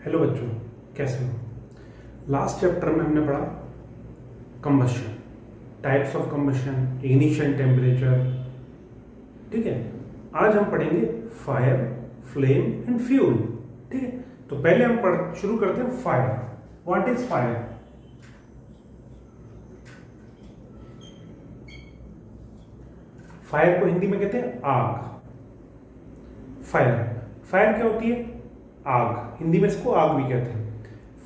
Hello बच्चों, कैसे हो। लास्ट चैप्टर में हमने पढ़ा combustion, types of combustion, ignition temperature. ठीक है, आज हम पढ़ेंगे फायर, फ्लेम एंड फ्यूल। ठीक है, तो पहले हम शुरू करते हैं fire. What is fire? Fire को हिंदी में कहते हैं आग। फायर फायर क्या होती है? आग। हिंदी में इसको आग भी कहते हैं।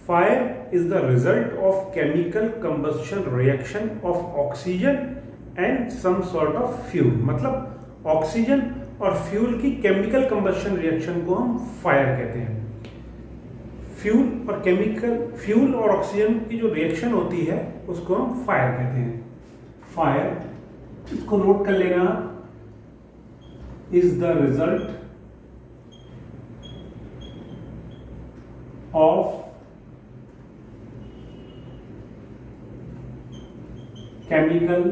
Fire is the result of chemical combustion reaction of oxygen and some sort of fuel. मतलब ऑक्सीजन और फ्यूल की केमिकल कंबशन रिएक्शन को हम फायर कहते हैं। फ्यूल और ऑक्सीजन की जो रिएक्शन होती है उसको हम फायर कहते हैं। फायर, इसको नोट कर लेना, is the result of chemical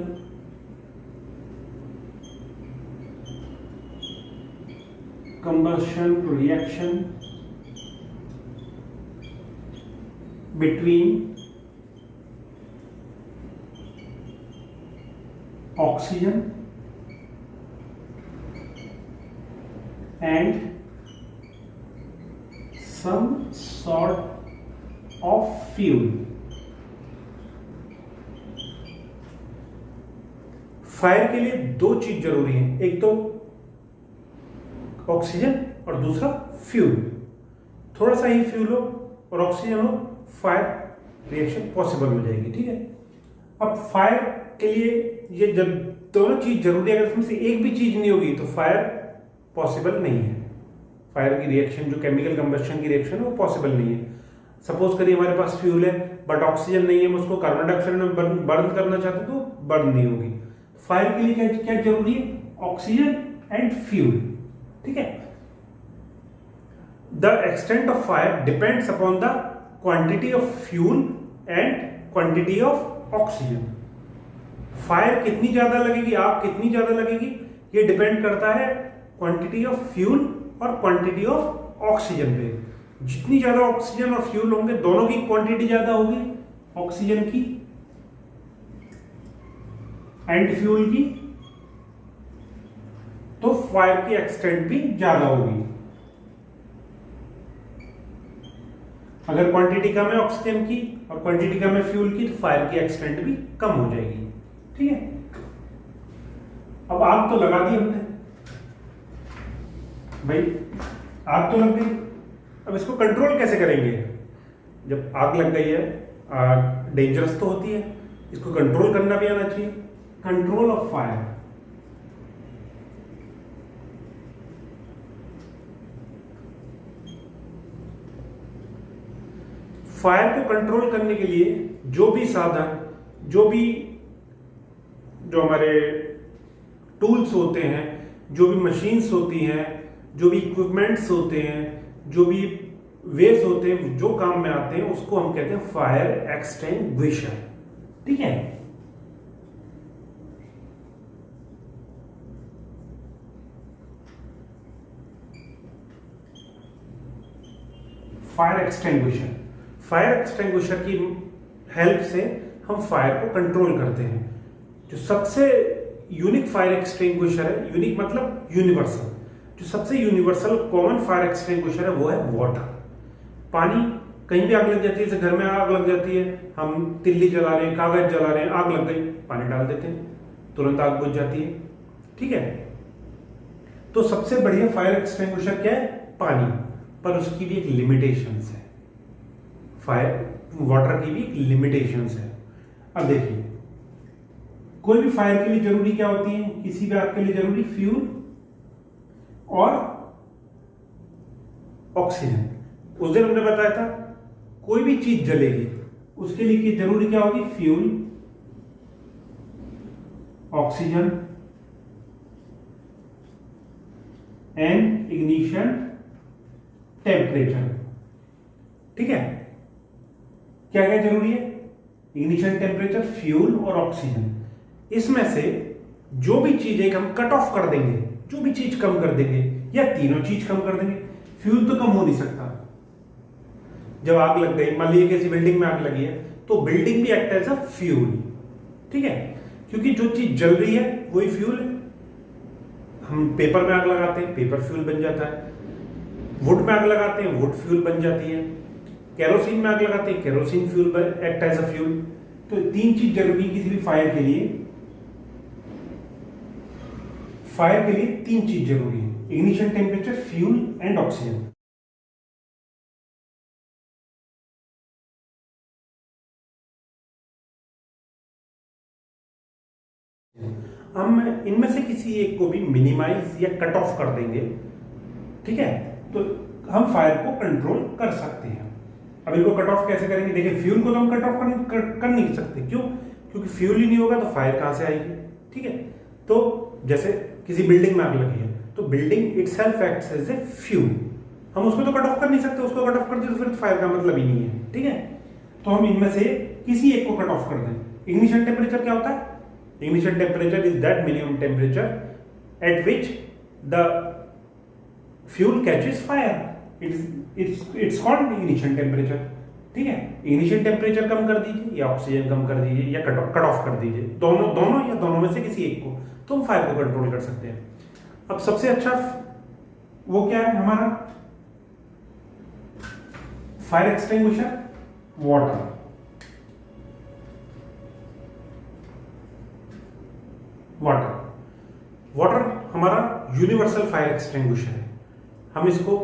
combustion reaction between oxygen and some sort of fuel. Fire के लिए दो चीज जरूरी है, एक तो ऑक्सीजन और दूसरा फ्यूल। थोड़ा सा ही फ्यूल हो और ऑक्सीजन हो, फायर रिएक्शन पॉसिबल हो जाएगी। ठीक है, अब फायर के लिए ये जब दोनों चीज जरूरी है, अगर इसमें से एक भी चीज नहीं होगी तो फायर पॉसिबल नहीं है। फायर की रिएक्शन, जो केमिकल कंबशन की रिएक्शन है, वो पॉसिबल नहीं है। सपोज करिए हमारे पास फ्यूल है बट ऑक्सीजन नहीं है, हम उसको कार्बन डाइऑक्साइड में बर्न करना चाहते हैं तो बर्न नहीं होगी। फायर के लिए क्या क्या जरूरी है? Oxygen and fuel. ठीक है, the extent of fire depends upon the quantity of fuel and quantity of oxygen. Fire कितनी ज्यादा लगेगी, आग कितनी ज्यादा लगेगी, ये डिपेंड करता है क्वांटिटी ऑफ फ्यूल और क्वांटिटी ऑफ ऑक्सीजन पे। जितनी ज्यादा ऑक्सीजन और फ्यूल होंगे, दोनों की क्वांटिटी ज्यादा होगी, ऑक्सीजन की एंड फ्यूल की, तो फायर की एक्सटेंट भी ज्यादा होगी। अगर क्वांटिटी कम है ऑक्सीजन की और क्वांटिटी कम है फ्यूल की, तो फायर की एक्सटेंट भी कम हो जाएगी। ठीक है, अब आग तो लगा दी हमने भाई, आग तो लग गई। अब इसको कंट्रोल कैसे करेंगे? जब आग लग गई है, आग डेंजरस तो होती है, इसको कंट्रोल करना भी आना चाहिए। कंट्रोल ऑफ फायर, फायर को कंट्रोल करने के लिए जो भी साधन, जो हमारे टूल्स होते हैं, जो भी मशीन्स होती हैं, जो भी इक्विपमेंट्स होते हैं, जो भी वेज होते हैं, जो काम में आते हैं, उसको हम कहते हैं फायर एक्सटिंग्विशर। ठीक है, फायर एक्सटिंग्विशर की हेल्प से हम फायर को कंट्रोल करते हैं। जो सबसे यूनिक फायर एक्सटिंग्विशर है, यूनिक मतलब यूनिवर्सल, जो सबसे यूनिवर्सल कॉमन फायर एक्सटिंग्विशर है वो है वाटर। पानी, कहीं भी आग लग जाती है, जैसे घर में आग लग जाती है, हम तिल्ली जला रहे हैं, कागज जला रहे हैं, आग लग गई, पानी डाल देते हैं, तुरंत आग बुझ जाती है। ठीक है, तो सबसे बढ़िया फायर एक्सटिंग्विशर क्या है? पानी, पर उसकी भी एक लिमिटेशंस है। वाटर की भी लिमिटेशंस है। अब देखिए, कोई भी फायर के लिए जरूरी क्या होती है? किसी भी आग के लिए जरूरी फ्यूल और ऑक्सीजन। उस दिन हमने बताया था कोई भी चीज जलेगी उसके लिए जरूरी क्या होगी? Fuel, oxygen and ignition temperature. ठीक है, क्या क्या जरूरी है? इग्निशन टेम्परेचर, फ्यूल और ऑक्सीजन। इसमें से जो भी चीज एक हम कट ऑफ कर देंगे, जो भी चीज कम कर देंगे, या तीनों चीज कम कर देंगे, फ्यूल तो कम हो नहीं सकता, जब आग लग गई, मान लीजिए किसी बिल्डिंग में आग लगी है, तो बिल्डिंग भी एक्ट एज अ फ्यूल, ठीक है, क्योंकि जो चीज जल रही है वही फ्यूल है। हम पेपर में आग लगाते हैं, पेपर फ्यूल बन जाता है। वुड में आग लगाते हैं, वुड फ्यूल बन जाती है। केरोसिन में आग लगाते हैं, kerosene fuel act as a fuel. तो तीन चीज जरूरी किसी भी फायर के लिए। फायर के लिए तीन चीज जरूरी है, ignition temperature, fuel and oxygen. हम इनमें से किसी एक को भी मिनिमाइज या कट ऑफ कर देंगे, ठीक है, तो हम फायर को कंट्रोल कर सकते हैं। अब इनको कट ऑफ कैसे करेंगे? देखिए, फ्यूल को तो हम कट ऑफ कर नहीं सकते। क्यों? क्योंकि फ्यूल ही नहीं होगा तो फायर कहां से आएगी, ठीक है। तो जैसे किसी बिल्डिंग में आग लगी है, तो building itself acts as a fuel. हम उसको तो कट ऑफ कर नहीं सकते, उसको कट ऑफ कर दिया तो फिर फायर का मतलब ही नहीं है, ठीक है। तो हम इनमें से किसी एक को कट ऑफ कर दें। इग्निशन टेम्परेचर क्या होता है? Ignition temperature is that minimum temperature at which the fuel catches fire. It's called ignition temperature. ठीक है, ignition temperature कम कर दीजिए या ऑक्सीजन कम कर दीजिए या कट ऑफ कर दीजिए, दोनों या दोनों में से किसी एक को, तो हम फायर को कंट्रोल कर सकते हैं। अब सबसे अच्छा वो क्या है हमारा फायर एक्सटिंग्विशर? वाटर। वाटर हमारा यूनिवर्सल फायर एक्सटिंग्विशर है। हम इसको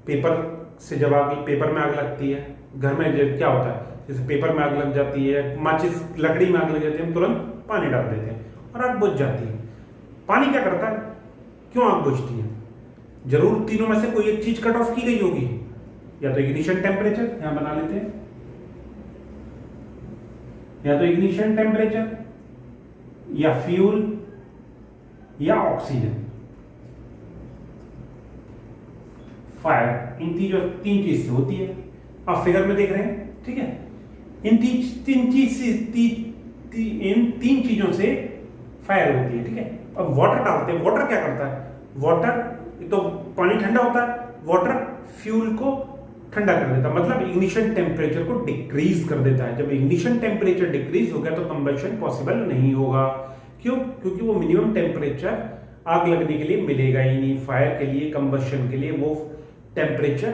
पेपर से, जब पेपर में आग लगती है, घर में क्या होता है, जैसे पेपर में आग लग जाती है, माचिस लकड़ी में आग लग जाती है, हम तुरंत पानी डाल देते हैं और आग बुझ जाती है। पानी क्या करता है? क्यों आग बुझती है? जरूर तीनों में से कोई एक चीज कट ऑफ की गई होगी, या तो इग्निशन टेम्परेचर, यहां बना लेते हैं, या तो इग्निशन टेम्परेचर, या फ्यूल, या ऑक्सीजन। फायर इन तीन चीज से होती है। आप फिगर में देख रहे हैं, ठीक है। इन तीन चीजों से फायर होती है, ठीक है। अब वाटर डालते हैं। वाटर क्या करता है? वाटर तो पानी ठंडा होता है, वाटर फ्यूल को ठंडा कर देता है, मतलब इग्निशन टेम्परेचर को डिक्रीज कर देता है। जब इग्निशन टेम्परेचर डिक्रीज हो गया तो कंबशन पॉसिबल नहीं होगा। क्यों? क्योंकि वो मिनिमम टेम्परेचर आग लगने के लिए मिलेगा ही नहीं, फायर के लिए, कंबशन के लिए वो टेम्परेचर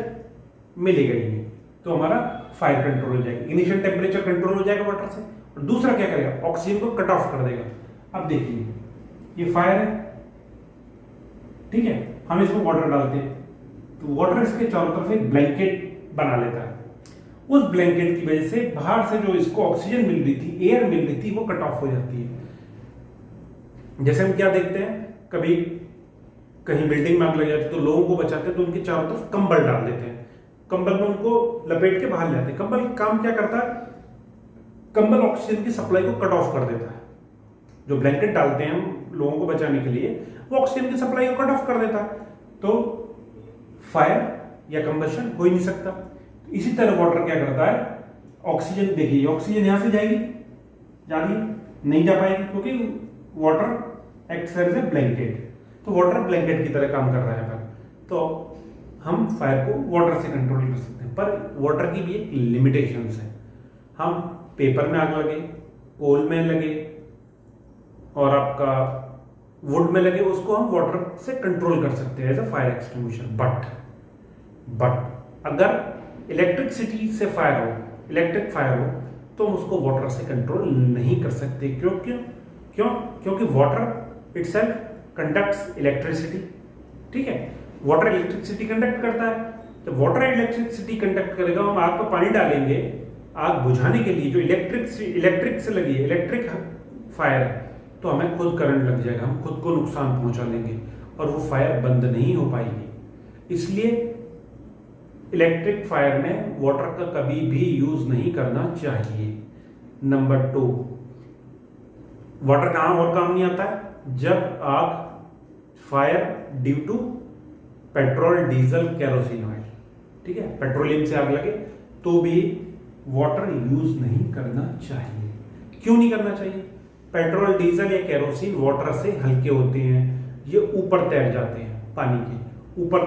मिलेगा ही नहीं, तो हमारा फायर कंट्रोल हो जाएगा, इग्निशन टेम्परेचर कंट्रोल हो जाएगा वाटर से। और दूसरा क्या करेगा? ऑक्सीजन को कट ऑफ कर देगा। अब देखिए, ये फायर है, ठीक है, हम इसमें वाटर डालते हैं तो वाटर इसके चारों तरफ एक ब्लैंकेट बना लेता है। उस ब्लैंकेट की वजह से बाहर से जो इसको ऑक्सीजन मिल रही थी, एयर मिल रही थी, वो कट ऑफ हो जाती है। जैसे हम क्या देखते हैं, कभी कहीं बिल्डिंग में आग लग जाती है तो लोगों को बचाते हैं तो उनके चारों तरफ कंबल डाल देते हैं, कंबल में उनको लपेट के बाहर ले आते हैं। कंबल काम क्या करता है? कंबल ऑक्सीजन की सप्लाई को कट ऑफ कर देता है। जो ब्लैंकेट डालते हैं हम लोगों को बचाने के लिए, वो ऑक्सीजन की सप्लाई को कट ऑफ कर देता है, तो फायर या कंबशन हो ही नहीं सकता। इसी तरह वाटर क्या करता है? ऑक्सीजन, देखिए ऑक्सीजन यहां से जाएगी, जा रही है, नहीं जा पाएगी, क्योंकि water acts as a blanket. तो वाटर ब्लैंकेट की तरह काम कर रहा है पर, तो हम फायर को वाटर से कंट्रोल कर सकते हैं। पर वाटर की भी एक लिमिटेशंस है। हम पेपर में आग लगे, कोल में लगे और आपका वुड में लगे, उसको हम वाटर से कंट्रोल कर सकते हैं as a fire extinguisher. But अगर इलेक्ट्रिसिटी से फायर हो, इलेक्ट्रिक फायर हो, तो हम उसको वाटर से कंट्रोल नहीं कर सकते। क्योंकि वाटर इटसेल्फ कंडक्ट्स इलेक्ट्रिसिटी, ठीक है। वाटर इलेक्ट्रिसिटी कंडक्ट करता है। जब वाटर इलेक्ट्रिसिटी कंडक्ट करेगा, हम आग पर पानी डालेंगे आग बुझाने के लिए, जो इलेक्ट्रिक से लगी है, इलेक्ट्रिक फायर है, तो हमें खुद करंट लग जाएगा, हम खुद को नुकसान पहुंचा लेंगे और वो फायर बंद नहीं हो पाएगी। इसलिए इलेक्ट्रिक फायर में वाटर का कभी भी यूज नहीं करना चाहिए। नंबर 2, वाटर कहां और काम नहीं आता है? जब आग fire due to petrol, diesel, kerosene oil, ठीक है, पेट्रोलियम से आग लगे तो भी वाटर यूज नहीं करना चाहिए। क्यों नहीं करना चाहिए? पेट्रोल, डीजल या केरोसिन वाटर से हल्के होते हैं, ये ऊपर तैर जाते हैं, पानी के ऊपर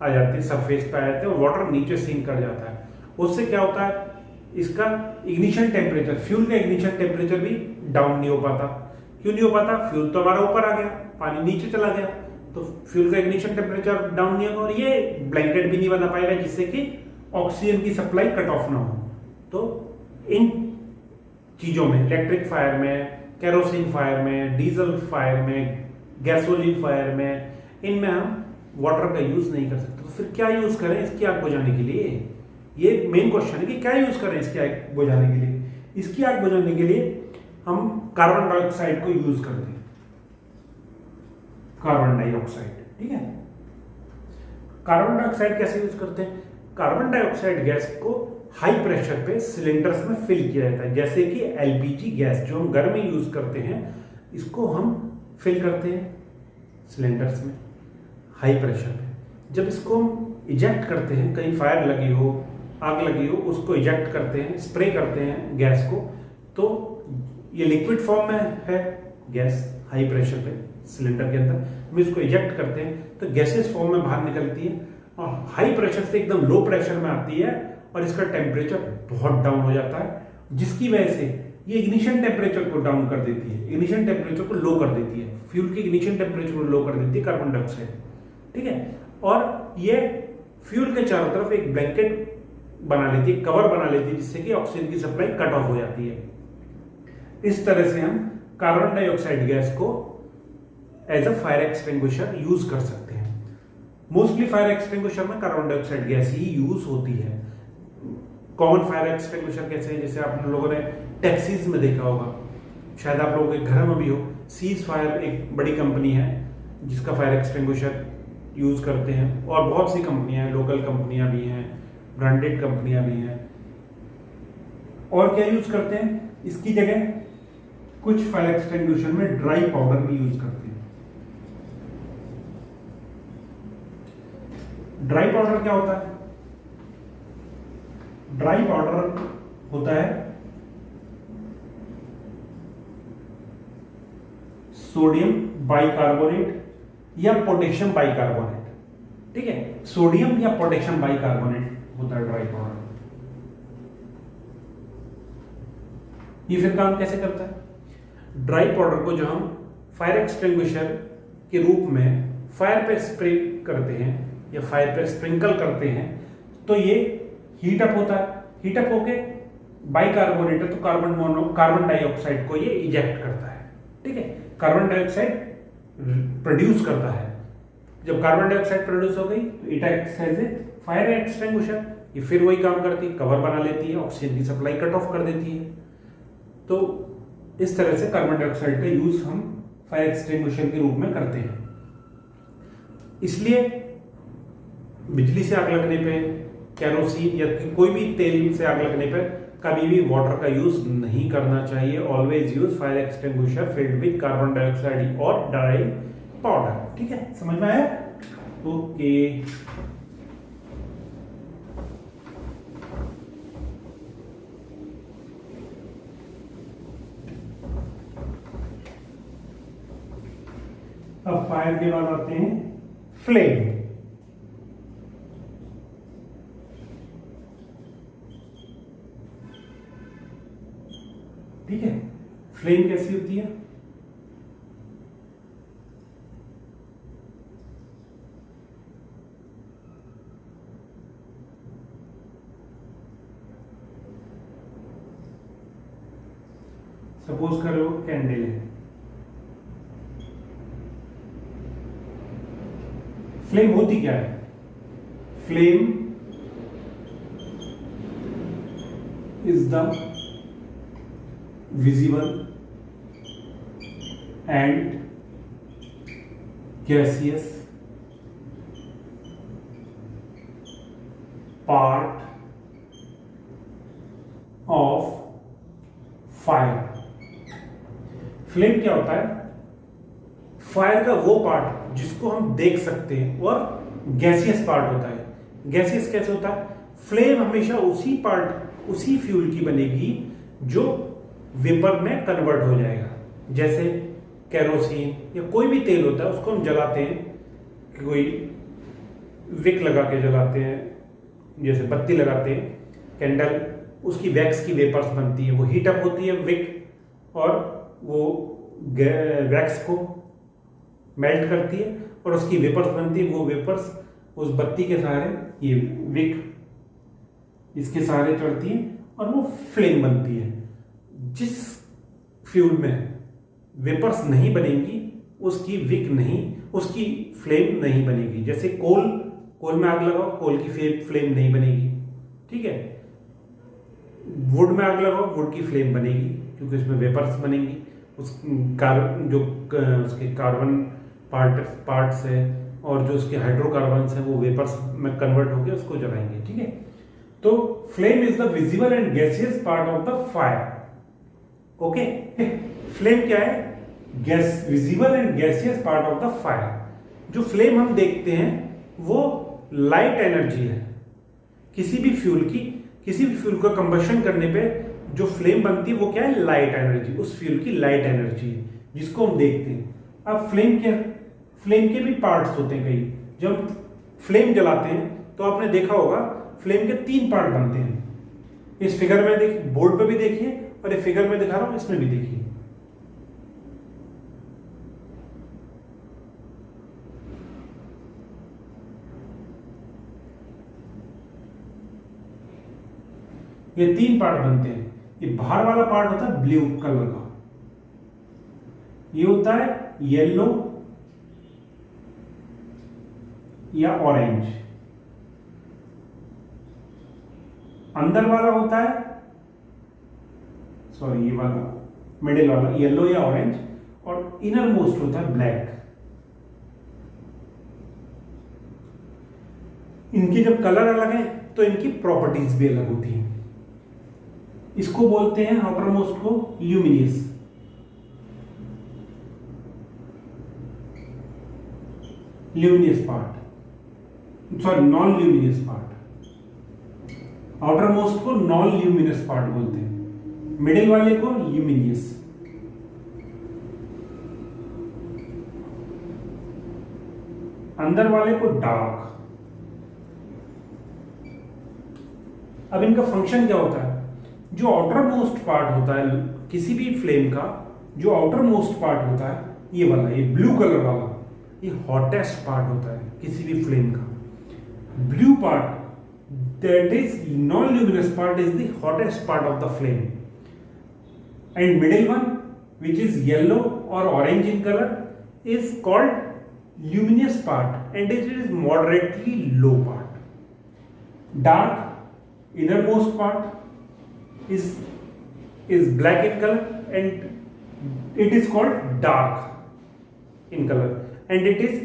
आ जाते हैं, सरफेस पे आ जाते हैं और वाटर नीचे सिंक कर जाता है। उससे क्या होता है, इसका इग्निशन टेम्परेचर, फ्यूल का इग्निशन टेम्परेचर भी डाउन नहीं हो पाता। क्यों नहीं हो पाता? फ्यूल तो हमारा ऊपर आ गया, पानी नीचे चला गया, तो फ्यूल का इग्निशन टेम्परेचर डाउन नहीं होगा और ये ब्लैंकेट भी नहीं बना पाएगा जिससे कि ऑक्सीजन की सप्लाई कट ऑफ ना हो। तो इन चीजों में, इलेक्ट्रिक फायर में, केरोसिन फायर में, डीजल फायर में, गैसोलीन फायर में, इनमें हम वाटर का यूज नहीं कर सकते। तो फिर क्या यूज करें इसकी आग बुझाने के लिए? ये मेन क्वेश्चन है कि क्या यूज करें इसकी आग बुझाने के लिए। इसकी आग बुझाने के लिए हम कार्बन डाइऑक्साइड को यूज करते हैं, कार्बन डाइऑक्साइड। ठीक है, कार्बन डाइऑक्साइड कैसे यूज करते हैं? कार्बन डाइऑक्साइड गैस को हाई प्रेशर पे सिलेंडर्स में फिल किया जाता है, जैसे कि एलपीजी गैस जो हम घर में यूज करते हैं, इसको हम फिल करते हैं सिलेंडर्स में हाई प्रेशर पे। जब इसको हम इजेक्ट करते हैं, कहीं फायर लगी हो, आग लगी हो, उसको इजेक्ट करते हैं, स्प्रे करते हैं गैस को, तो ये लिक्विड फॉर्म में है गैस हाई प्रेशर पे सिलेंडर के अंदर, हम इसको इजेक्ट करते हैं तो गैसेस फॉर्म में बाहर निकलती है और हाई प्रेशर से एकदम लो प्रेशर में आती है और इसका टेम्परेचर बहुत डाउन हो जाता है, जिसकी वजह से ये इग्निशन टेम्परेचर को डाउन कर देती है, इग्निशन टेम्परेचर को लो कर देती है, फ्यूल के इग्निशन टेम्परेचर को लो कर देती है कार्बन डाइऑक्साइड। ठीक है, और ये फ्यूल के चारों तरफ एक ब्लैंकेट बना लेती है, कवर बना लेती है, जिससे कि ऑक्सीजन की सप्लाई कट ऑफ हो जाती है। इस तरह से हम कार्बन डाइऑक्साइड गैस को as a fire extinguisher use कर सकते हैं। मोस्टली फायर एक्सटिंग्विशर में कार्बन डाइऑक्साइड गैस ही यूज होती है। कॉमन फायर एक्सटिंग्विशर कैसे है, जैसे आप लोगों ने टैक्सीज में देखा होगा, शायद आप लोगों के घर में भी हो, सीज फायर एक बड़ी कंपनी है जिसका फायर एक्सटिंग्विशर यूज करते हैं, और बहुत सी कंपनियां हैं, लोकल कंपनियां भी हैं, ब्रांडेड कंपनियां भी हैं। और क्या यूज करते हैं इसकी जगह? कुछ फायर एक्सटिंग्विशर में ड्राई पाउडर भी यूज करते हैं। ड्राई पाउडर क्या होता है? ड्राई पाउडर होता है सोडियम बाइकार्बोनेट या पोटेशियम बाइकार्बोनेट। ठीक है, सोडियम या पोटेशियम बाइकार्बोनेट होता है ड्राई पाउडर। ये फिर काम कैसे करता है? ड्राई पाउडर को जो हम फायर एक्सटिंग्विशर के रूप में फायर पे स्प्रे करते हैं या फायर पे स्प्रिंकल करते हैं, तो ये हीट अप होता है, हीट अप होके बाइकार्बोनेट है तो कार्बन डाइऑक्साइड को ये इजेक्ट करता है। ठीक है, कार्बन डाइऑक्साइड प्रोड्यूस करता है। जब कार्बन डाइऑक्साइड प्रोड्यूस हो गई तो it acts as a fire extinguisher, ये फिर वही काम करती है, कवर बना लेती है, ऑक्सीजन की सप्लाई कट ऑफ कर देती है। तो इस तरह से कार्बन डाइऑक्साइड का यूज हम फायर एक्सटिंग्विशर के रूप में करते हैं। इसलिए बिजली से आग लगने पे, केरोसिन या कोई भी तेल से आग लगने पे कभी भी वाटर का यूज नहीं करना चाहिए। Always use fire extinguisher filled with carbon dioxide और ड्राई पाउडर। ठीक है, समझ में आया? ओके, अब फायर के बाद आते हैं फ्लेम। ठीक है, फ्लेम कैसी होती है? सपोज करो कैंडल है, फ्लेम होती क्या है? Flame is the visible and gaseous part of fire। Flame क्या होता है? फायर का वो पार्ट जिसको हम देख सकते हैं, और गैसियस पार्ट होता है। गैसियस कैसे होता है? फ्लेम हमेशा उसी पार्ट, उसी फ्यूल की बनेगी जो वेपर में कन्वर्ट हो जाएगा। जैसे केरोसिन या कोई भी तेल होता है, उसको हम जलाते हैं, कोई विक लगा के जलाते हैं, जैसे बत्ती लगाते हैं, कैंडल, उसकी वैक्स की वेपर्स बनती है, वो हीट अप होती है विक, और वो वैक्स को मेल्ट करती है और उसकी वेपर्स बनती है। वो वेपर्स उस बत्ती के सहारे, ये विक इसके सहारे चढ़ती है और वो फ्लेम बनती है। जिस फ्यूल में वेपर्स नहीं बनेंगी उसकी विक नहीं, उसकी फ्लेम नहीं बनेगी। जैसे कोल में आग लगाओ, कोल की फ्लेम नहीं बनेगी, ठीक है। वुड में आग लगाओ, वुड की फ्लेम बनेगी क्योंकि उसमें वेपर्स बनेंगी। उसके कार्बन पार्ट्स है और जो उसके हाइड्रोकार्बन्स हैं वो वेपर्स में कन्वर्ट होकर उसको जलाएंगे, ठीक है। तो flame is the visible and gaseous part of the fire. Okay, flame क्या है? Gas, visible and gaseous part of the fire. जो फ्लेम हम देखते हैं वो लाइट एनर्जी है। किसी भी फ्यूल का कंबशन करने पे जो फ्लेम बनती है वो क्या है? लाइट एनर्जी, उस फ्यूल की लाइट एनर्जी है जिसको हम देखते हैं। अब फ्लेम के भी पार्ट्स होते हैं कई। जब फ्लेम जलाते हैं तो आपने देखा होगा फ्लेम के 3 पार्ट बनते हैं। इस फिगर में देखिए, बोर्ड पे भी देखिए, और ये फिगर में दिखा रहा हूं इसमें भी देखिए। ये 3 पार्ट बनते हैं। ये बाहर वाला पार्ट होता है ब्लू कलर का, ये होता है येलो या ऑरेंज। अंदर वाला होता है, सॉरी ये वाला मिडिल वाला येलो या ऑरेंज, और इनर मोस्ट होता है ब्लैक। इनके जब कलर अलग है तो इनकी प्रॉपर्टीज भी अलग होती हैं। इसको बोलते हैं आउटर मोस्ट को luminous, part, sorry non luminous part. Outer most को नॉन ल्यूमिनस पार्ट बोलते हैं, मिडिल वाले को ल्यूमिनियस। अंदर वाले को डार्क। अब इनका फंक्शन क्या होता है? जो आउटर मोस्ट पार्ट होता है किसी भी फ्लेम का, जो आउटर मोस्ट पार्ट होता है ये वाला, ये ब्लू कलर वाला, ये हॉटेस्ट पार्ट होता है किसी भी फ्लेम का। Blue part, that is non-luminous part, is the hottest part of the flame, and middle one, which is yellow or orange in color, is called luminous part, and it is moderately low part. Dark, innermost part is black in color, and it is called dark in color, and it is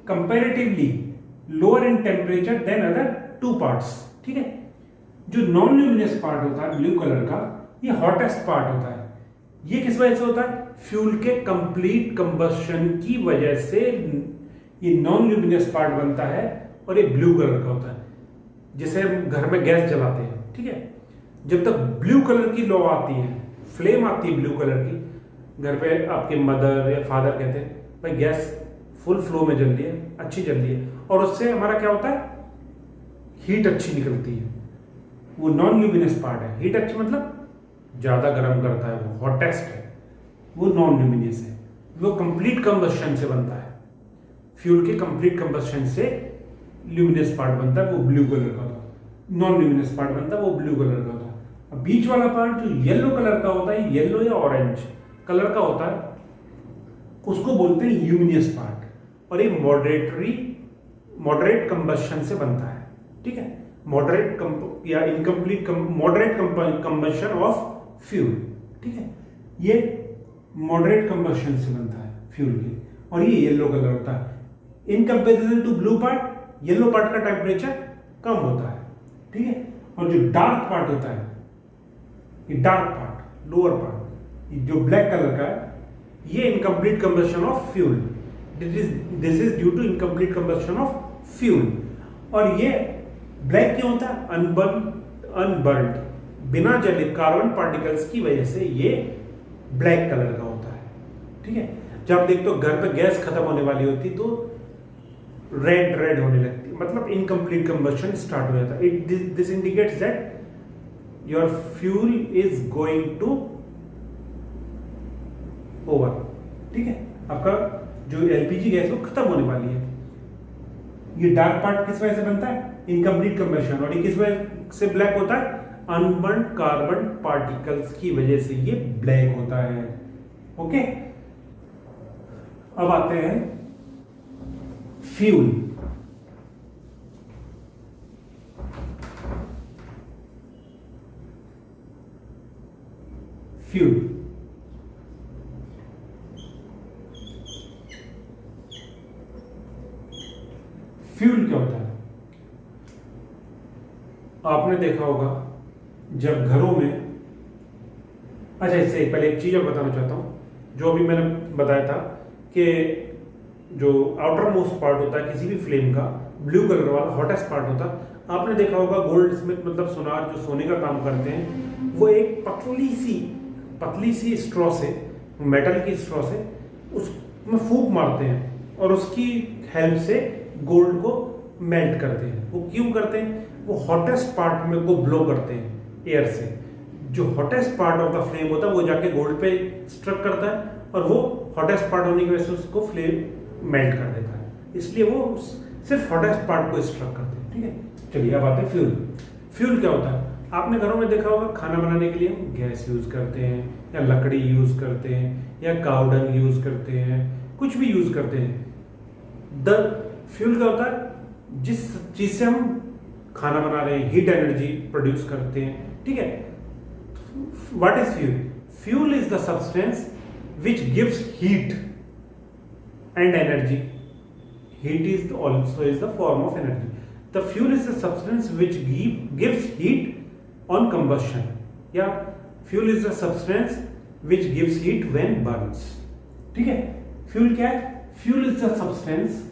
comparatively lower in temperature than other 2 parts, ठीक है। जो non luminous part होता है blue colour का, ये hottest part होता है। ये किस वजह से होता है? फ्यूल के कंप्लीट कंबशन की वजह से ये नॉन ल्यूमिनस पार्ट बनता है और ये ब्लू कलर का होता है। जैसे हम घर में गैस जलाते हैं, ठीक है, जब तक ब्लू कलर की लौ आती है, फ्लेम आती है ब्लू कलर की, घर पे आपके मदर या फादर कहते हैं भाई गैस फुल फ्लो में जल रही है, अच्छी जल रही है, और उससे हमारा क्या होता है? हीट अच्छी निकलती है। वो नॉन ल्यूमिनस पार्ट है। हीट अच्छी मतलब ज्यादा गर्म करता है, वो हॉटेस्ट है, वो नॉन ल्यूमिनस है। वो कंप्लीट कंबशन से बनता है, फ्यूल के कंप्लीट कंबशन से ल्यूमिनस पार्ट बनता है, वो ब्लू कलर का होता है। नॉन ल्यूमिनस पार्ट बनता है, वो ब्लू कलर का होता है। अब बीच वाला पार्ट जो येलो कलर का होता है, येलो या ऑरेंज कलर का होता है, उसको बोलते हैं ल्यूमिनस पार्ट, और ये मॉडरेट कंबशन से बनता है, ठीक है। मॉडरेट या incomplete moderate combustion of fuel, ठीक है। ये मॉडरेट कंबशन से बनता है फ्यूल के, और ये येलो कलर होता है। In comparison to blue part, yellow part का टेम्परेचर कम होता है, ठीक है। और जो डार्क पार्ट होता है, ये डार्क पार्ट, लोअर पार्ट, जो ब्लैक कलर का है, ये incomplete combustion of fuel. This is due to incomplete combustion of fuel. और ये ब्लैक क्यों होता है? अनबर्न्ड, बिना जले कार्बन पार्टिकल्स की वजह से ये ब्लैक कलर का होता है, ठीक है। जब आप देखते हो घर पे गैस खत्म होने वाली होती तो रेड रेड होने लगती है, मतलब इनकम्प्लीट कंबशन स्टार्ट हो जाता है। This indicates that your fuel is going to over. ठीक है, आपका जो एलपीजी गैस वो खत्म होने वाली है। ये डार्क पार्ट किस वजह से बनता है? Incomplete combustion. और ये किस वजह से ब्लैक होता है? अनबर्न्ड कार्बन पार्टिकल्स की वजह से ये ब्लैक होता है। ओके, अब आते हैं फ्यूल। फ्यूल फ्यूल क्या होता है? आपने देखा होगा जब घरों में, अच्छा इससे पहले एक चीज और बताना चाहता हूं। जो अभी मैंने बताया था कि जो आउटर मोस्ट पार्ट होता है किसी भी फ्लेम का, ब्लू कलर वाला हॉटेस्ट पार्ट होता है। आपने देखा होगा गोल्ड स्मिथ मतलब सुनार जो सोने का काम करते हैं, वो एक पतली सी स्ट्रॉ से, मेटल की स्ट्रॉ से उसमें फूंक मारते हैं और उसकी हेल्प से गोल्ड को मेल्ट करते हैं। वो क्यों करते हैं? वो हॉटेस्ट पार्ट में को ब्लो करते हैं एयर से। जो hottest part of the flame होता है वो जाके गोल्ड पे स्ट्रक करता है और वो हॉटेस्ट पार्ट होने की वजह से उसको फ्लेम मेल्ट कर देता है। इसलिए वो सिर्फ हॉटेस्ट पार्ट को स्ट्रक करते हैं। ठीक है, चलिए अब आते हैं फ्यूल। फ्यूल क्या होता है? आपने घरों में देखा होगा खाना बनाने के लिए गैस यूज करते हैं या लकड़ी यूज करते हैं या काऊ डंग यूज करते हैं, कुछ भी यूज करते हैं। द फ्यूल क्या होता है? जिस चीज से हम खाना बना रहे हैं, हीट एनर्जी प्रोड्यूस करते हैं। ठीक है, what is fuel? Fuel is the substance which gives heat and energy. Heat is also is the form of energy. The fuel is the substance which gives heat on combustion. Yeah, fuel is the substance which gives heat when burns. ठीक है, fuel क्या है? Fuel is the substance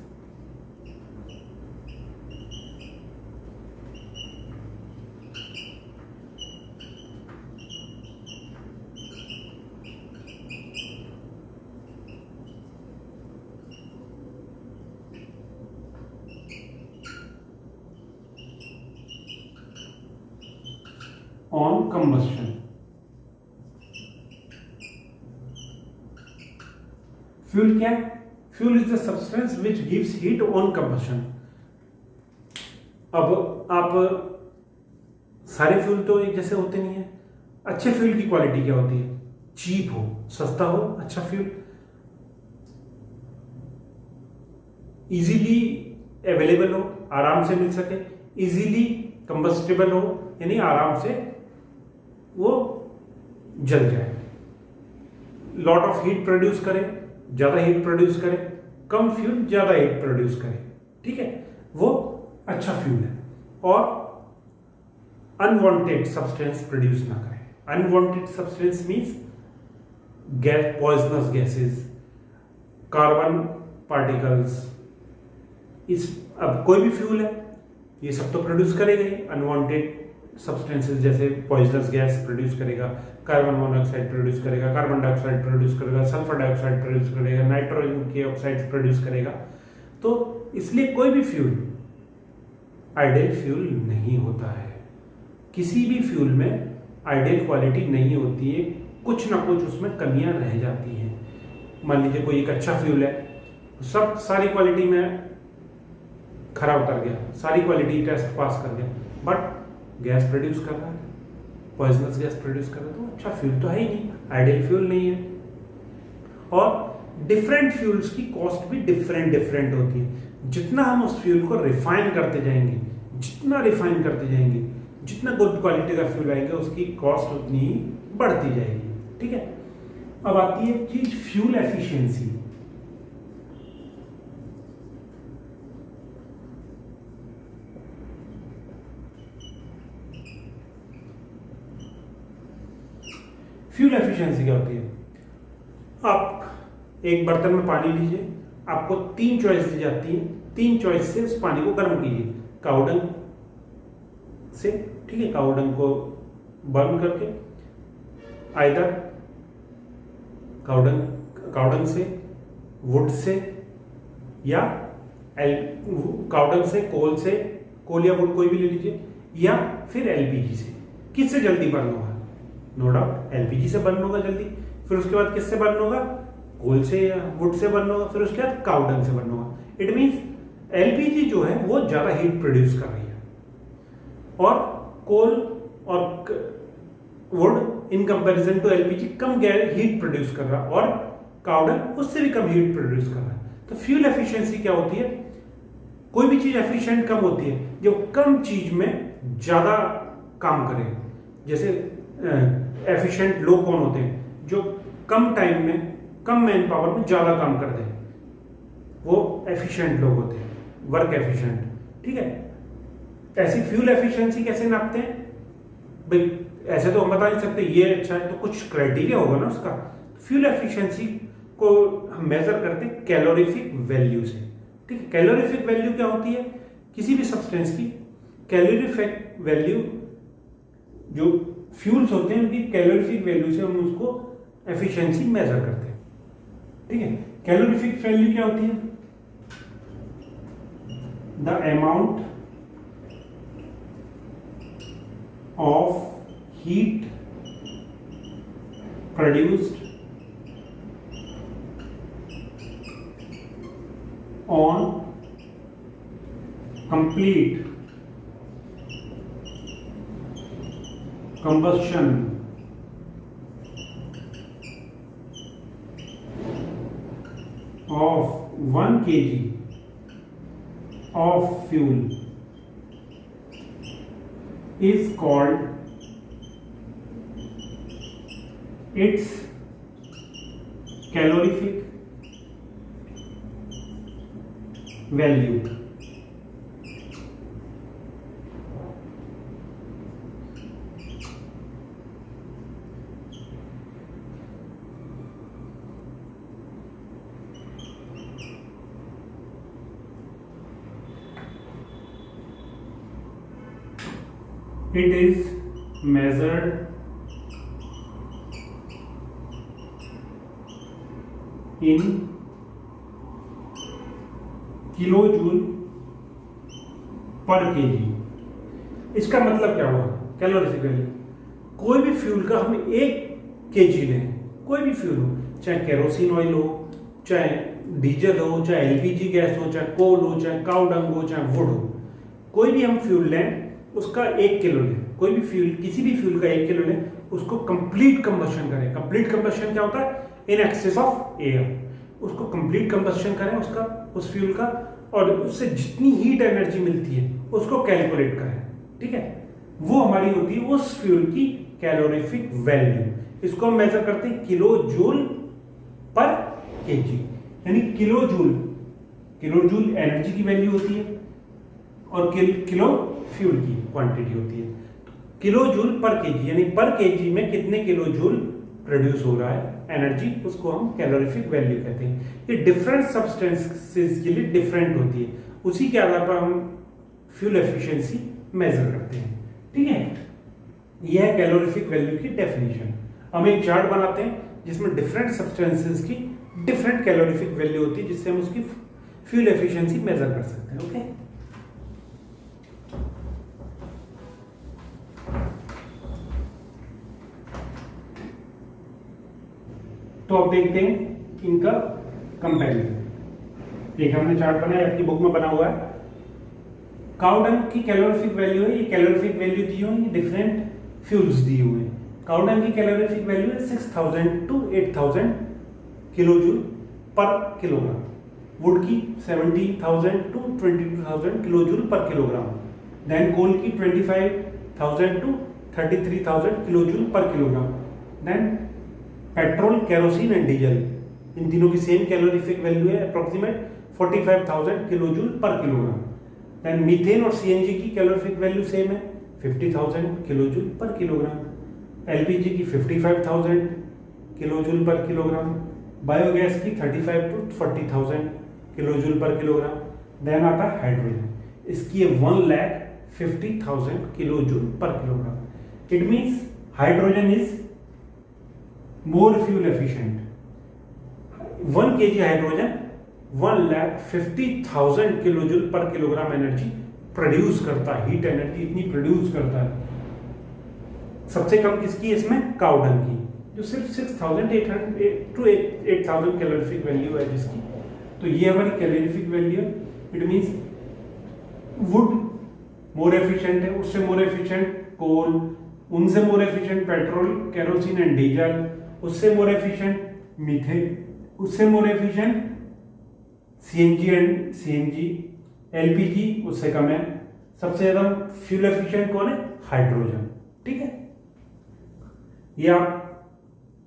on combustion. Fuel क्या है? Fuel is the substance which gives heat on combustion. अब आप सारे fuel तो एक जैसे होते नहीं है। अच्छे फ्यूल की क्वालिटी क्या होती है? चीप हो, सस्ता हो, अच्छा फ्यूल, इजीली अवेलेबल हो, आराम से मिल सके, इजीली कंबस्टेबल हो, यानी आराम से वो जल जाए, लॉट ऑफ हीट प्रोड्यूस करे, ज्यादा हीट प्रोड्यूस करे, कम फ्यूल ज्यादा हीट प्रोड्यूस करे। ठीक है, वो अच्छा फ्यूल है। और अनवांटेड सब्सटेंस प्रोड्यूस ना करे। Unwanted substance means gas, poisonous gases, carbon particles. अब कोई भी फ्यूल है ये सब तो प्रोड्यूस करेगा ही। अनवांटेड सब्सटेंसेस जैसे पॉइजनस गैस प्रोड्यूस करेगा, कार्बन मोनोऑक्साइड प्रोड्यूस करेगा, कार्बन डाइऑक्साइड प्रोड्यूस करेगा, सल्फर डाइऑक्साइड प्रोड्यूस करेगा, नाइट्रोजन के ऑक्साइड प्रोड्यूस करेगा। तो इसलिए कोई भी फ्यूल आइडियल फ्यूल नहीं होता है। किसी भी फ्यूल में आइडियल क्वालिटी नहीं होती है, कुछ ना कुछ उसमें कमियां रह जाती हैं। मान लीजिए कोई एक अच्छा फ्यूल है, सब सारी क्वालिटी में खरा उतर गया, सारी क्वालिटी टेस्ट पास कर गया, बट गैस प्रोड्यूस कर रहा है, पॉइजनस गैस प्रोड्यूस कर रहा है, तो अच्छा फ्यूल तो है ही नहीं, आइडियल फ्यूल नहीं है। और डिफरेंट फ्यूल्स की कॉस्ट भी डिफरेंट होती है। जितना हम उस फ्यूल को रिफाइन करते जाएंगे, जितना रिफाइन करते जाएंगे, जितना गुड क्वालिटी का फ्यूल आएगा उसकी कॉस्ट उतनी ही बढ़ती जाएगी। ठीक है, अब आती है चीज फ्यूल एफिशिएंसी। फ्यूल एफिशिएंसी क्या होती है? आप एक बर्तन में पानी लीजिए, आपको 3 चॉइस दी जाती है, 3 चॉइस से उस पानी को गर्म कीजिए। काउडंग से, ठीक है, काउडंग को बर्न करके, आइदर काउडंग से, वुड से, या काउडंग से, कोल या वुड कोई भी ले लीजिए, या फिर एलपीजी से। किससे जल्दी बर्न होगा? नो डाउट एलपीजी से बर्न होगा जल्दी। फिर उसके बाद किससे बर्न होगा? कोल से या वुड से बर्न होगा। फिर उसके बाद काउडंग से बर्न होगा। इट मींस एलपीजी जो है वो ज्यादा हीट प्रोड्यूस कर रही है, और कोल और wood in comparison to LPG कम हीट प्रोड्यूस कर रहा है, और काउडंग उससे भी कम हीट प्रोड्यूस कर रहा है। तो फ्यूल एफिशिएंसी क्या होती है? कोई भी चीज एफिशिएंट कब होती है? जो कम चीज में ज्यादा काम करे। जैसे एफिशिएंट लोग कौन होते हैं? जो कम टाइम में, कम मैन पावर में ज्यादा काम करते हैं, वो एफिशिएंट लोग होते हैं, वर्क एफिशिएंट। ठीक है, ऐसी फ्यूल एफिशिएंसी कैसे नापते हैं भाई? ऐसे तो हम बता नहीं सकते ये अच्छा है, तो कुछ क्राइटेरिया होगा ना उसका। फ्यूल एफिशिएंसी को हम मेजर करते हैं कैलोरीफिक वैल्यू से। ठीक है, कैलोरीफिक वैल्यू क्या होती है? किसी भी सब्सटेंस की कैलोरीफिक वैल्यू, जो फ्यूल्स होते हैं उनकी कैलोरीफिक वैल्यू से हम उसको एफिशिएंसी मेजर करते हैं। ठीक है, कैलोरीफिक वैल्यू क्या होती है? The amount of heat produced on complete combustion of 1 kg of fuel is called its calorific value। It is measured in kilojoule पर केजी। इसका मतलब क्या हुआ? कैलोरीफिक वैल्यू, कोई भी फ्यूल का हम 1 केजी लें, कोई भी फ्यूल हो, चाहे केरोसिन ऑयल हो, चाहे डीजल हो, चाहे एलपीजी गैस हो, चाहे कोल हो, चाहे काउडंग हो, चाहे वुड हो, कोई भी हम फ्यूल लें उसका 1 किलो लें, कोई भी फ्यूल, किसी भी फ्यूल का 1 किलो लें, उसको कंप्लीट कंबशन करें। कंप्लीट कंबशन क्या होता है? In excess of air. उसको कंप्लीट कंबशन करें उसका, उस फ्यूल का, और उससे जितनी हीट एनर्जी मिलती है उसको कैलकुलेट करें। ठीक है, वो हमारी होती है उस फ्यूल की कैलोरीफिक वैल्यू। इसको हम मेजर करते हैं किलो जूल पर केजी, यानी किलो जूल एनर्जी की वैल्यू होती है, और किलो फ्यूल की क्वांटिटी होती है। किलो जूल पर केजी, यानी पर केजी में कितने किलो जूल प्रोड्यूस हो रहा है एनर्जी, उसको हम कैलोरीफिक वैल्यू कहते हैं। ये डिफरेंट सब्सटेंसेस के लिए डिफरेंट होती है, उसी के आधार पर हम फ्यूल एफिशिएंसी मेजर करते हैं। ठीक है, यह है कैलोरीफिक वैल्यू की डेफिनेशन। हम एक चार्ट बनाते हैं जिसमें डिफरेंट सब्सटेंसेस की डिफरेंट कैलोरीफिक वैल्यू होती है, जिससे हम उसकी फ्यूल एफिशिएंसी मेजर कर सकते हैं। ओके, तो अब देखते हैं इनका कंपैरिजन। एक हमने चार्ट बनाया, आपकी बुक में बना हुआ है। काउडंग की कैलोरीफिक वैल्यू है, ये कैलोरीफिक वैल्यू दी हुई है, डिफरेंट फ्यूल्स दी हुए हैं। काउडंग की कैलोरीफिक वैल्यू है 6000 to 8000 किलोजूल पर किलोग्राम। वुड की 17000 to 22000 किलोजूल पर किलोग्राम। देन कोल की 25000 to 33000 किलोजूल पर kilogram. Then petrol, kerosene and diesel, इन तीनों की सेम कैलोरीफिक वैल्यू है अप्रोक्सीमेट 45000 किलोजूल पर किलोग्राम। देन मीथेन और सीएनजी की कैलोरीफिक वैल्यू सेम है 50000 किलोजूल पर किलोग्राम। एलपीजी की 55000 किलोजूल पर किलोग्राम। बायोगैस की 35 to 40000 किलोजूल पर किलोग्राम। देन आता है हाइड्रोजन, इसकी है 1,50,000 किलोजूल पर kilogram. It means hydrogen is more fuel efficient। 1 kg hydrogen 1,50,000 kilo joule पर किलोग्राम एनर्जी प्रोड्यूस करता है, हीट एनर्जी इतनी प्रोड्यूस करता है। सबसे कम किसकी है इसमें? काउडंग की, जो सिर्फ 6,800 to 8,000 कैलोरीफिक वैल्यू है जिसकी। तो ये हमारी कैलोरीफिक वैल्यू है। It means would more efficient है, उससे मोर एफिशिएंट कोल, उनसे more efficient petrol, kerosene and diesel, उससे मोर एफिशिएंट मीथेन, उससे more efficient CNG and CNG, LPG उससे कम है। सबसे ज्यादा फ्यूल एफिशिएंट कौन है? हाइड्रोजन। ठीक है, ये आप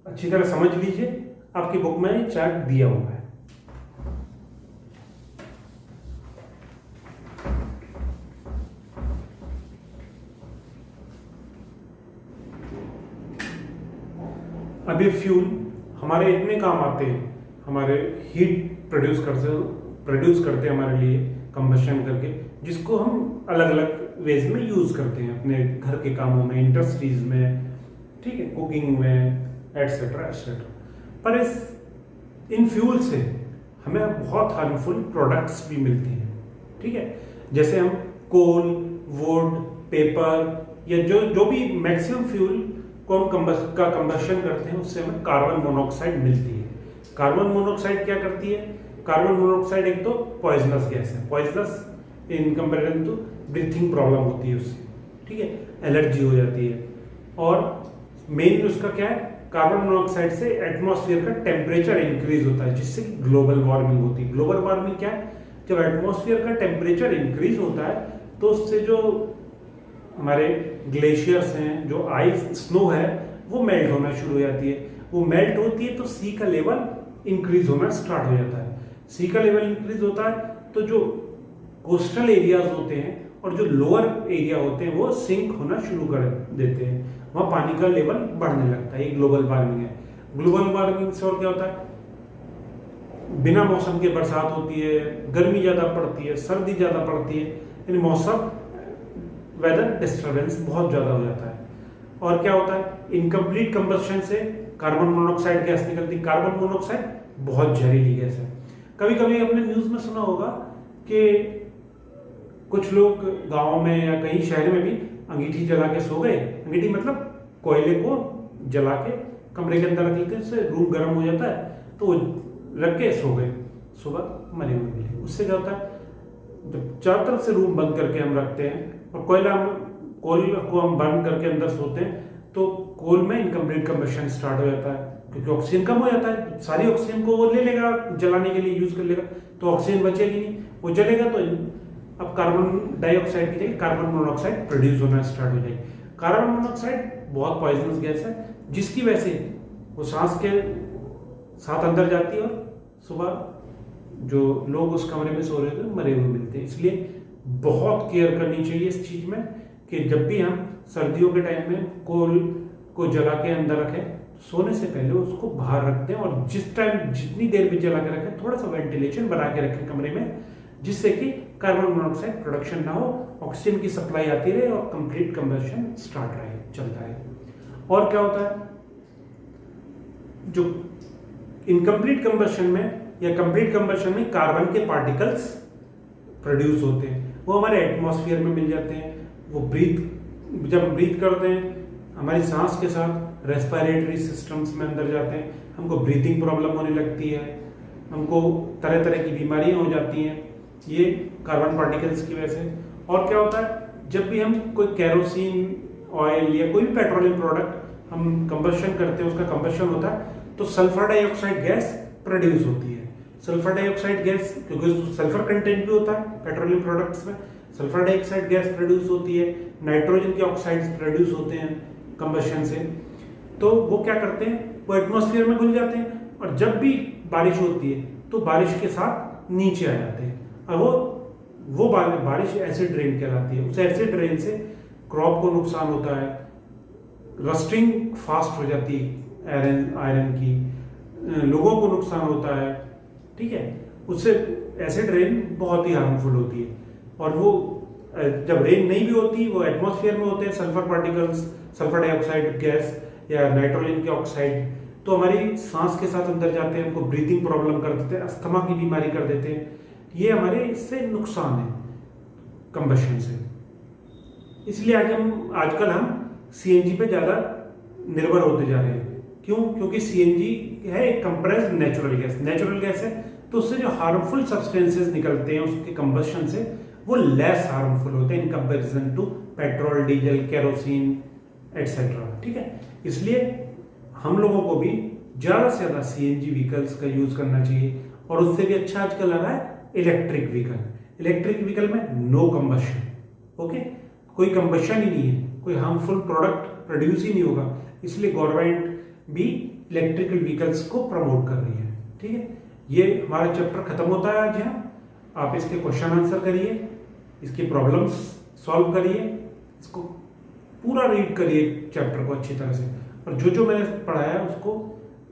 अच्छी तरह समझ लीजिए, आपकी बुक में चार्ट दिया हुआ है। अब ये फ्यूल हमारे इतने काम आते हैं, हमारे हीट प्रोड्यूस करते हैं हमारे लिए कंबशन करके, जिसको हम अलग अलग वेज में यूज करते हैं अपने घर के कामों में, इंडस्ट्रीज में, ठीक है, कुकिंग में, एटसेट्रा एटसेट्रा। पर इन फ्यूल से हमें बहुत हार्मफुल प्रोडक्ट्स भी मिलते हैं। ठीक है, जैसे हम कोल, वुड, पेपर या जो भी मैक्सिमम फ्यूल को हम कंबशन करते हैं, उससे हमें कार्बन मोनोऑक्साइड मिलती है। कार्बन मोनोऑक्साइड क्या करती है? कार्बन मोनोऑक्साइड एक तो पॉइजनस गैस है, poisonous in comparison to breathing problem होती है उससे, ठीक है, एलर्जी हो जाती है। और मेन उसका क्या है? कार्बन मोनोऑक्साइड से एटमॉस्फेयर का टेम्परेचर इंक्रीज होता है, जिससे ग्लोबल वार्मिंग होती है। ग्लोबल वार्मिंग क्या है? जब एटमॉस्फेयर का टेम्परेचर इंक्रीज होता है तो उससे जो हमारे ग्लेशियर्स हैं, जो आइस स्नो है, वो मेल्ट होना शुरू हो जाती है। वो मेल्ट होती है तो सी का लेवल इंक्रीज होना स्टार्ट हो जाता है। सी का लेवल इंक्रीज होता है तो जो कोस्टल एरियाज होते हैं और जो लोअर एरिया होते हैं वो सिंक होना शुरू कर देते हैं, वहां पानी का लेवल बढ़ने लगता है। ये ग्लोबल वार्मिंग है। ग्लोबल वार्मिंग से और क्या होता है? बिना मौसम के बरसात होती है, गर्मी ज्यादा पड़ती है, सर्दी ज्यादा पड़ती है, यानी मौसम वेदर डिस्टर्बेंस बहुत ज्यादा हो जाता है। और क्या होता है? इनकम्प्लीट कंबशन से कार्बन मोनोऑक्साइड गैस निकलती है। कार्बन मोनोऑक्साइड बहुत जहरीली गैस है। कभी कभी आपने न्यूज में सुना होगा कि कुछ लोग गांव में या कहीं शहर में भी अंगीठी जला के सो गए। अंगीठी मतलब कोयले को जला के कमरे के अंदर रख लेते हैं, उससे रूम गर्म हो जाता है, तो रख के सो गए, सुबह मरे हुए मिले। उससे क्या होता है? जब चारों तरफ से रूम बंद करके हम रखते हैं और कोयला को हम बंद करके अंदर सोते हैं, तो कोल में इनकम्प्लीट कंबशन स्टार्ट हो जाता है, क्योंकि ऑक्सीजन कम हो जाता है। सारी ऑक्सीजन को वो ले लेगा, जलाने के लिए यूज कर लेगा, तो ऑक्सीजन बचेगी नहीं, वो जलेगा तो अब कार्बन डाइऑक्साइड की जगह कार्बन मोनोऑक्साइड प्रोड्यूस होना स्टार्ट हो जाएगी। कार्बन मोनोऑक्साइड बहुत पॉइजनस गैस है, जिसकी वजह से वो सांस के साथ अंदर जाती है और सुबह जो लोग उस कमरे में सो रहे थे मरे हुए मिलते हैं। इसलिए बहुत केयर करनी चाहिए इस चीज में कि जब भी हम सर्दियों के टाइम में कोल को जला के अंदर रखें, सोने से पहले उसको बाहर रखते हैं और जिस टाइम जितनी देर भी जला के रखें, थोड़ा सा वेंटिलेशन बना के रखें कमरे में, जिससे कि कार्बन मोनोऑक्साइड प्रोडक्शन ना हो, ऑक्सीजन की सप्लाई आती रहे और कंप्लीट कंबशन स्टार्ट रहे, चलता है। और क्या होता है? जो इनकम्प्लीट कंबशन में या कंप्लीट कंबशन में कार्बन के पार्टिकल्स प्रोड्यूस होते हैं, वो हमारे एटमॉस्फेयर में मिल जाते हैं। वो जब हम ब्रीथ करते हैं, हमारी सांस के साथ रेस्पिरेटरी सिस्टम्स में अंदर जाते हैं, हमको ब्रीथिंग प्रॉब्लम होने लगती है, हमको तरह तरह की बीमारियां हो जाती हैं, ये कार्बन पार्टिकल्स की वजह से। और क्या होता है? जब भी हम कोई केरोसिन ऑयल या कोई भी पेट्रोलियम प्रोडक्ट हम कंबशन करते हैं, उसका कंबशन होता है, तो सल्फर डाइऑक्साइड गैस प्रोड्यूस होती है। सल्फर डाइऑक्साइड गैस, क्योंकि सल्फर कंटेंट भी होता है पेट्रोलियम प्रोडक्ट्स में, सल्फर डाइऑक्साइड गैस प्रोड्यूस होती है। नाइट्रोजन के ऑक्साइड्स प्रोड्यूस होते हैं कंबशन से। तो वो क्या करते हैं? वो एटमॉस्फेयर में घुल जाते हैं और जब भी बारिश होती है तो बारिश के साथ नीचे आ जाते हैं, और वो बारिश एसिड रेन कहलाती है। उस एसिड रेन से क्रॉप को नुकसान होता है, रस्टिंग फास्ट हो जाती है आयरन की, लोगों को नुकसान होता है, ठीक है। उससे एसिड रेन बहुत ही हार्मफुल होती है। और वो जब रेन नहीं भी होती, वो एटमॉस्फेयर में होते हैं sulphur particles, sulphur dioxide gas या नाइट्रोजन के ऑक्साइड तो हमारी सांस के साथ अंदर जाते हैं, हमको ब्रीथिंग प्रॉब्लम कर देते हैं, अस्थमा की बीमारी कर देते हैं। ये हमारे इससे नुकसान है कंबशन से। इसलिए आजकल हम सीएनजी पे ज़्यादा निर्भर होते जा रहे हैं। क्यों? क्योंकि सीएनजी है एक compressed natural gas. Natural gas है तो उससे जो हार्मफुल सब्सटेंसेस निकलते हैं उसके कंबशन से वो लेस हार्मफुल होते हैं in comparison to petrol, diesel, kerosene etcetera. ठीक है, इसलिए हम लोगों को भी ज़्यादा से ज़्यादा सीएनजी व्हीकल्स का यूज करना चाहिए। और उससे भी अच्छा आजकल आ रहा है इलेक्ट्रिक व्हीकल। इलेक्ट्रिक व्हीकल में नो कंबशन, ओके, कोई कंबशन ही नहीं है, कोई हार्मफुल प्रोडक्ट प्रोड्यूस ही नहीं होगा। इसलिए गवर्नमेंट भी इलेक्ट्रिकल व्हीकल्स को प्रमोट कर रही है। ठीक है, ये हमारा चैप्टर खत्म होता है आज यहाँ। आप इसके क्वेश्चन आंसर करिए, इसकी प्रॉब्लम्स सॉल्व करिए, इसको पूरा रीड करिए चैप्टर को अच्छी तरह से। और जो जो मैंने पढ़ाया उसको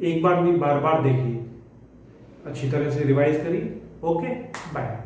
एक बार नहीं बार बार देखिए, अच्छी तरह से रिवाइज करिए। Okay, bye.